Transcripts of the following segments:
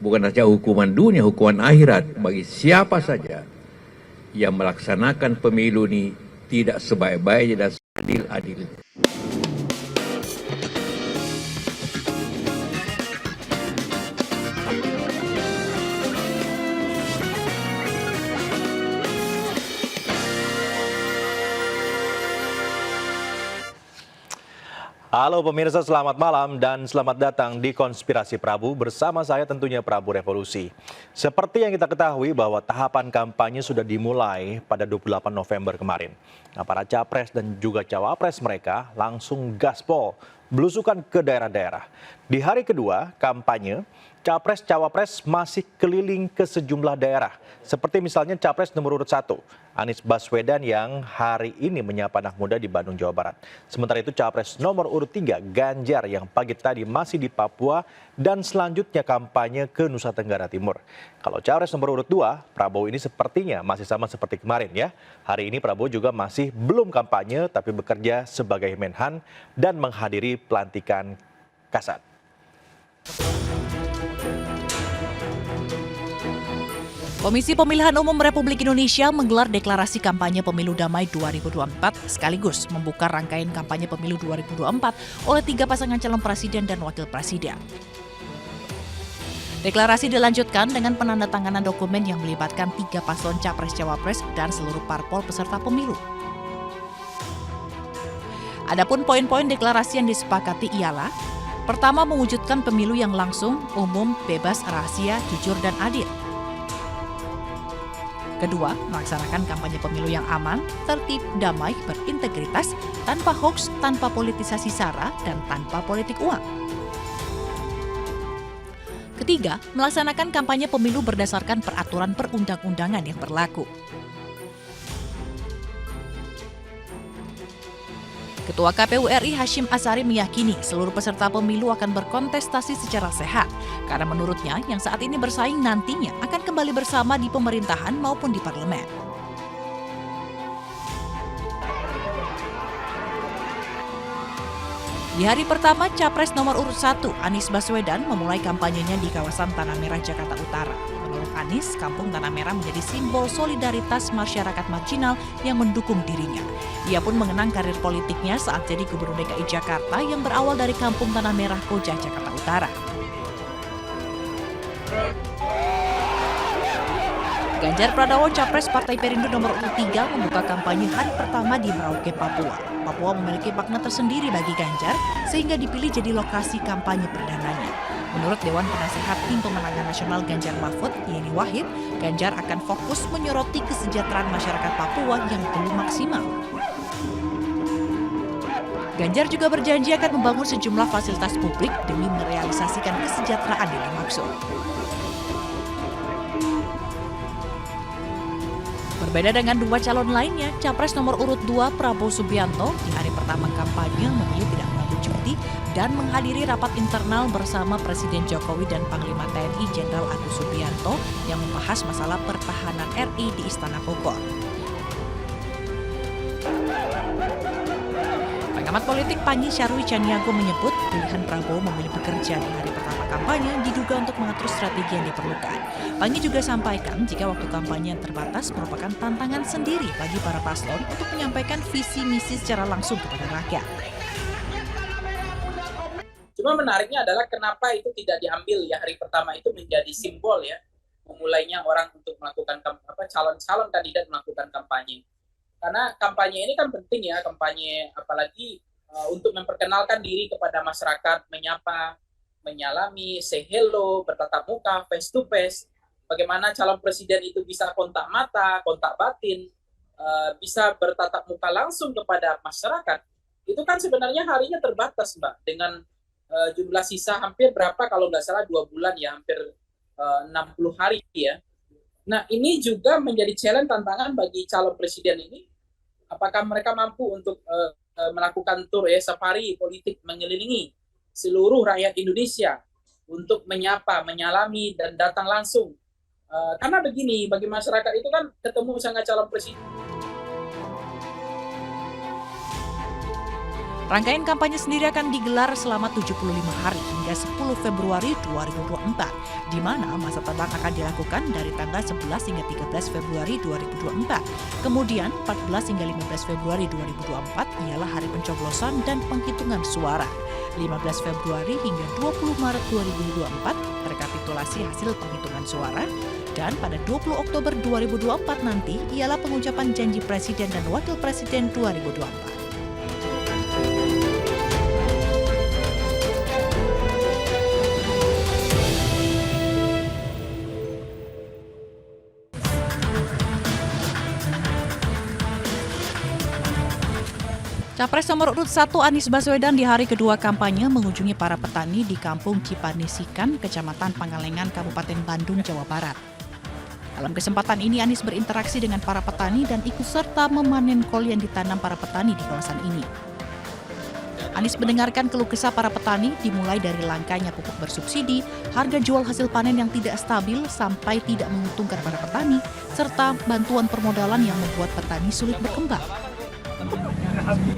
bukan saja hukuman dunia, hukuman akhirat bagi siapa saja yang melaksanakan pemilu ini tidak sebaik-baiknya dan seadil-adilnya. Halo pemirsa, selamat malam dan selamat datang di Konspirasi Prabu bersama saya tentunya Prabu Revolusi. Seperti yang kita ketahui bahwa tahapan kampanye sudah dimulai pada 28 November kemarin. Nah, para capres dan juga cawapres mereka langsung gaspol, belusukan ke daerah-daerah. Di hari kedua kampanye, capres-cawapres masih keliling ke sejumlah daerah. Seperti misalnya capres nomor urut 1, Anies Baswedan yang hari ini menyapa anak muda di Bandung, Jawa Barat. Sementara itu capres nomor urut 3, Ganjar yang pagi tadi masih di Papua dan selanjutnya kampanye ke Nusa Tenggara Timur. Kalau capres nomor urut 2, Prabowo ini sepertinya masih sama seperti kemarin ya. Hari ini Prabowo juga masih belum kampanye tapi bekerja sebagai Menhan dan menghadiri pelantikan Kasat. Komisi Pemilihan Umum Republik Indonesia menggelar deklarasi kampanye pemilu damai 2024 sekaligus membuka rangkaian kampanye pemilu 2024 oleh 3 pasangan calon presiden dan wakil presiden. Deklarasi dilanjutkan dengan penandatanganan dokumen yang melibatkan 3 paslon capres-cawapres dan seluruh parpol peserta pemilu. Adapun poin-poin deklarasi yang disepakati ialah: pertama, mewujudkan pemilu yang langsung, umum, bebas, rahasia, jujur, dan adil. Kedua, melaksanakan kampanye pemilu yang aman, tertib, damai, berintegritas, tanpa hoaks, tanpa politisasi sara, dan tanpa politik uang. Ketiga, melaksanakan kampanye pemilu berdasarkan peraturan perundang-undangan yang berlaku. Ketua KPU RI Hashim Asyari meyakini seluruh peserta pemilu akan berkontestasi secara sehat, karena menurutnya yang saat ini bersaing nantinya akan kembali bersama di pemerintahan maupun di parlemen. Di hari pertama, capres nomor urut 1, Anies Baswedan, memulai kampanyenya di kawasan Tanah Merah, Jakarta Utara. Menurut Anies, Kampung Tanah Merah menjadi simbol solidaritas masyarakat marginal yang mendukung dirinya. Ia pun mengenang karir politiknya saat jadi Gubernur DKI Jakarta yang berawal dari Kampung Tanah Merah, Koja, Jakarta Utara. Ganjar Pranowo, capres Partai Perindo nomor urut 3, membuka kampanye hari pertama di Merauke, Papua. Papua memiliki makna tersendiri bagi Ganjar, sehingga dipilih jadi lokasi kampanye perdananya. Menurut Dewan Penasehat Tim Pemenangan Nasional Ganjar Mahfud, Yeni Wahid, Ganjar akan fokus menyoroti kesejahteraan masyarakat Papua yang belum maksimal. Ganjar juga berjanji akan membangun sejumlah fasilitas publik demi merealisasikan kesejahteraan yang dimaksud. Berbeda dengan 2 calon lainnya, capres nomor urut 2 Prabowo Subianto di hari pertama kampanye memilih tidak mengambil cuti dan menghadiri rapat internal bersama Presiden Jokowi dan Panglima TNI Jenderal Agus Subianto yang membahas masalah pertahanan RI di Istana Bogor. Pengamat politik Panji Syarwi Caniago menyebut pilihan Prabowo memilih bekerja di hari pertama kampanye diduga untuk mengatur strategi yang diperlukan. Panji juga sampaikan jika waktu kampanye yang terbatas merupakan tantangan sendiri bagi para paslon untuk menyampaikan visi misi secara langsung kepada rakyat. Cuma menariknya adalah kenapa itu tidak diambil ya hari pertama itu menjadi simbol ya memulainya orang untuk melakukan calon-calon kandidat melakukan kampanye. Karena kampanye ini kan penting ya, kampanye apalagi untuk memperkenalkan diri kepada masyarakat, menyapa, menyalami, say hello, bertatap muka, face to face. Bagaimana calon presiden itu bisa kontak mata, kontak batin, bisa bertatap muka langsung kepada masyarakat. Itu kan sebenarnya harinya terbatas, Mbak, dengan jumlah sisa hampir berapa kalau nggak salah 2 bulan ya, hampir 60 hari ya. Nah ini juga menjadi challenge tantangan bagi calon presiden ini. Apakah mereka mampu untuk melakukan tur safari politik mengelilingi seluruh rakyat Indonesia untuk menyapa, menyalami, dan datang langsung. Karena begini, bagi masyarakat itu kan ketemu sama calon presiden. Rangkaian kampanye sendiri akan digelar selama 75 hari hingga 10 Februari 2024, di mana masa tenang akan dilakukan dari tanggal 11 hingga 13 Februari 2024. Kemudian 14 hingga 15 Februari 2024 ialah hari pencoblosan dan penghitungan suara. 15 Februari hingga 20 Maret 2024 rekapitulasi hasil penghitungan suara, dan pada 20 Oktober 2024 nanti ialah pengucapan janji Presiden dan Wakil Presiden 2024. Capres nomor urut 1 Anies Baswedan di hari kedua kampanye mengunjungi para petani di Kampung Cipanisikan, Kecamatan Pangalengan, Kabupaten Bandung, Jawa Barat. Dalam kesempatan ini Anies berinteraksi dengan para petani dan ikut serta memanen kol yang ditanam para petani di kawasan ini. Anies mendengarkan keluh kesah para petani dimulai dari langkanya pupuk bersubsidi, harga jual hasil panen yang tidak stabil sampai tidak menguntungkan para petani, serta bantuan permodalan yang membuat petani sulit berkembang.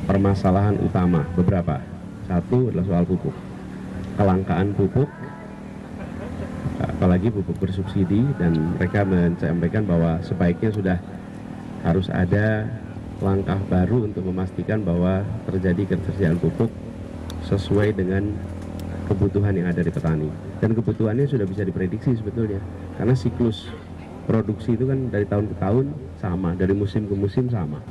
Permasalahan utama beberapa. Satu adalah soal pupuk. Kelangkaan pupuk, apalagi pupuk bersubsidi, dan mereka menyampaikan bahwa sebaiknya sudah harus ada langkah baru untuk memastikan bahwa terjadi ketersediaan pupuk sesuai dengan kebutuhan yang ada di petani. Dan kebutuhannya sudah bisa diprediksi sebetulnya, karena siklus produksi itu kan dari tahun ke tahun sama, dari musim ke musim sama.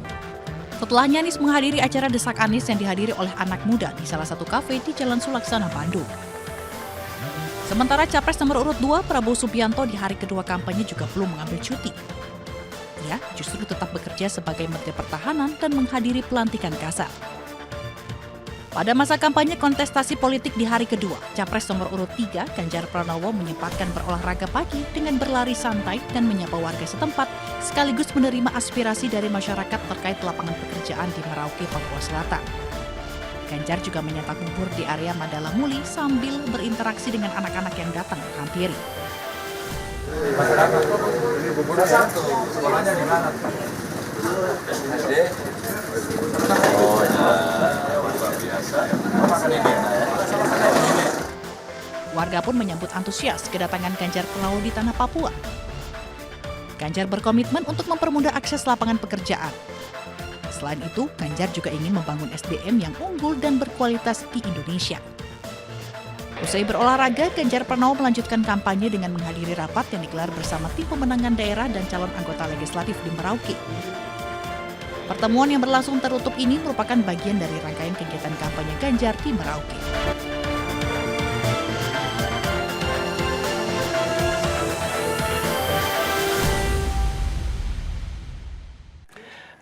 Setelahnya Anies menghadiri acara Desak Anies yang dihadiri oleh anak muda di salah satu kafe di Jalan Sulaksana, Bandung. Sementara Capres nomor urut 2 Prabowo Subianto di hari kedua kampanye juga belum mengambil cuti. Ia justru tetap bekerja sebagai Menteri Pertahanan dan menghadiri pelantikan Kasat. Pada masa kampanye kontestasi politik di hari kedua, Capres nomor urut 3 Ganjar Pranowo menyempatkan berolahraga pagi dengan berlari santai dan menyapa warga setempat, sekaligus menerima aspirasi dari masyarakat terkait lapangan pekerjaan di Merauke, Papua Selatan. Ganjar juga menyantap bubur di area Mandala Muli sambil berinteraksi dengan anak-anak yang datang menghampiri. Sekolahnya di mana? SD. Oh ya, luar biasa. Warga pun menyambut antusias kedatangan Ganjar Pranowo di tanah Papua. Ganjar berkomitmen untuk mempermudah akses lapangan pekerjaan. Selain itu, Ganjar juga ingin membangun SDM yang unggul dan berkualitas di Indonesia. Usai berolahraga, Ganjar Pranowo melanjutkan kampanye dengan menghadiri rapat yang digelar bersama tim pemenangan daerah dan calon anggota legislatif di Merauke. Pertemuan yang berlangsung tertutup ini merupakan bagian dari rangkaian kegiatan kampanye Ganjar di Merauke.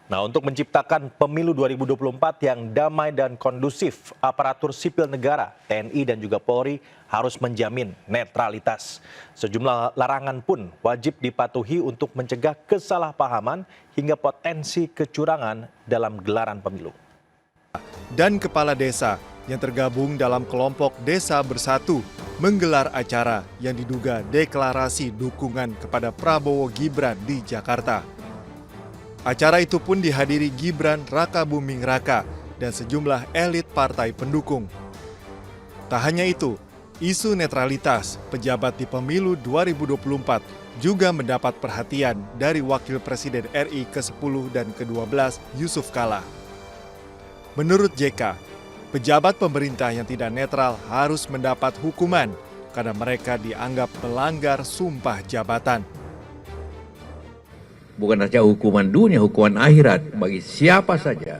Nah, untuk menciptakan pemilu 2024 yang damai dan kondusif, aparatur sipil negara, TNI dan juga Polri harus menjamin netralitas. Sejumlah larangan pun wajib dipatuhi untuk mencegah kesalahpahaman hingga potensi kecurangan dalam gelaran pemilu. Dan kepala desa yang tergabung dalam kelompok Desa Bersatu menggelar acara yang diduga deklarasi dukungan kepada Prabowo Gibran di Jakarta. Acara itu pun dihadiri Gibran Raka Buming Raka dan sejumlah elit partai pendukung. Tak hanya itu, isu netralitas pejabat di pemilu 2024 juga mendapat perhatian dari Wakil Presiden RI ke-10 dan ke-12 Yusuf Kala. Menurut JK, pejabat pemerintah yang tidak netral harus mendapat hukuman karena mereka dianggap melanggar sumpah jabatan. Bukan saja hukuman dunia, hukuman akhirat bagi siapa saja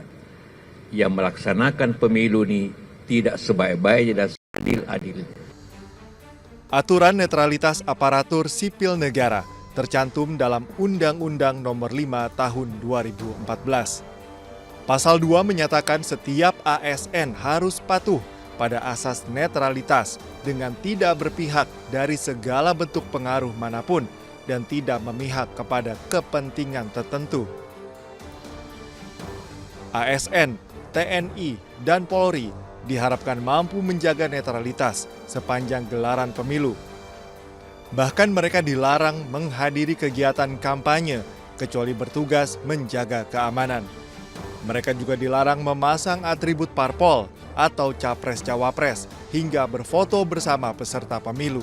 yang melaksanakan pemilu ini tidak sebaik-baiknya dan seadil-adilnya. Aturan netralitas aparatur sipil negara tercantum dalam Undang-Undang Nomor 5 Tahun 2014. Pasal 2 menyatakan setiap ASN harus patuh pada asas netralitas dengan tidak berpihak dari segala bentuk pengaruh manapun dan tidak memihak kepada kepentingan tertentu. ASN, TNI, dan Polri diharapkan mampu menjaga netralitas sepanjang gelaran pemilu. Bahkan mereka dilarang menghadiri kegiatan kampanye kecuali bertugas menjaga keamanan. Mereka juga dilarang memasang atribut parpol atau capres-cawapres hingga berfoto bersama peserta pemilu.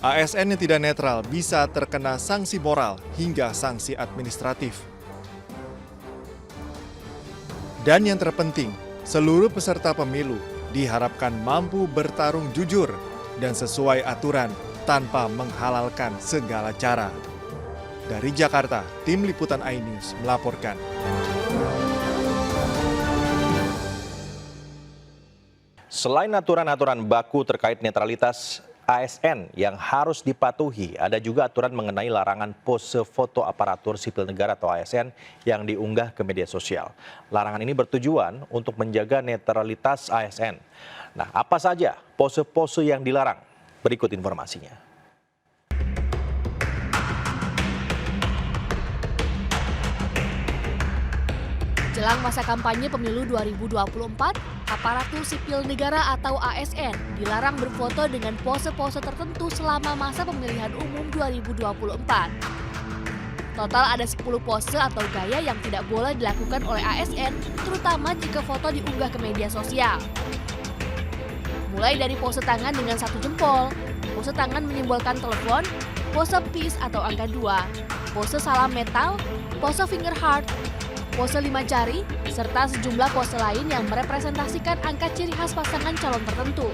ASN yang tidak netral bisa terkena sanksi moral hingga sanksi administratif. Dan yang terpenting, seluruh peserta pemilu diharapkan mampu bertarung jujur dan sesuai aturan tanpa menghalalkan segala cara. Dari Jakarta, Tim Liputan iNews melaporkan. Selain aturan-aturan baku terkait netralitas ASN yang harus dipatuhi, ada juga aturan mengenai larangan pose foto aparatur sipil negara atau ASN yang diunggah ke media sosial. Larangan ini bertujuan untuk menjaga netralitas ASN. Nah, apa saja pose-pose yang dilarang? Berikut informasinya. Jelang masa kampanye pemilu 2024, aparatur sipil negara atau ASN dilarang berfoto dengan pose-pose tertentu selama masa pemilihan umum 2024. Total ada 10 pose atau gaya yang tidak boleh dilakukan oleh ASN, terutama jika foto diunggah ke media sosial. Mulai dari pose tangan dengan 1 jempol, pose tangan menyimbolkan telepon, pose peace atau angka 2, pose salam metal, pose finger heart, pose 5 jari, serta sejumlah pose lain yang merepresentasikan angka ciri khas pasangan calon tertentu.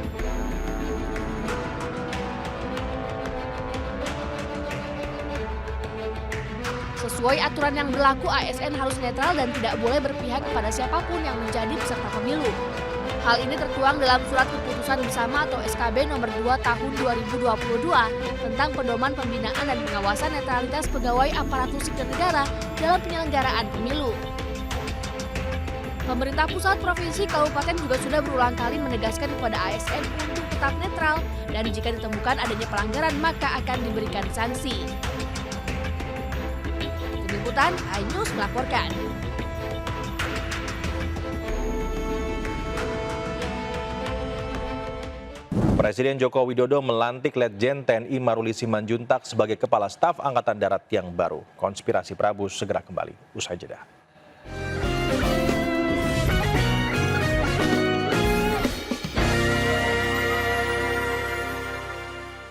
Sesuai aturan yang berlaku, ASN harus netral dan tidak boleh berpihak kepada siapapun yang menjadi peserta pemilu. Hal ini tertuang dalam Surat Keputusan Bersama atau SKB nomor 2 tahun 2022 tentang pedoman pembinaan dan pengawasan netralitas pegawai aparatur sipil negara dalam penyelenggaraan pemilu. Pemerintah pusat, provinsi, kabupaten juga sudah berulang kali menegaskan kepada ASN untuk tetap netral dan jika ditemukan adanya pelanggaran maka akan diberikan sanksi. Tim Liputan iNews melaporkan. Presiden Joko Widodo melantik Letjen TNI Maruli Simanjuntak sebagai Kepala Staf Angkatan Darat yang baru. Konspirasi Prabu segera kembali. Usai jeda.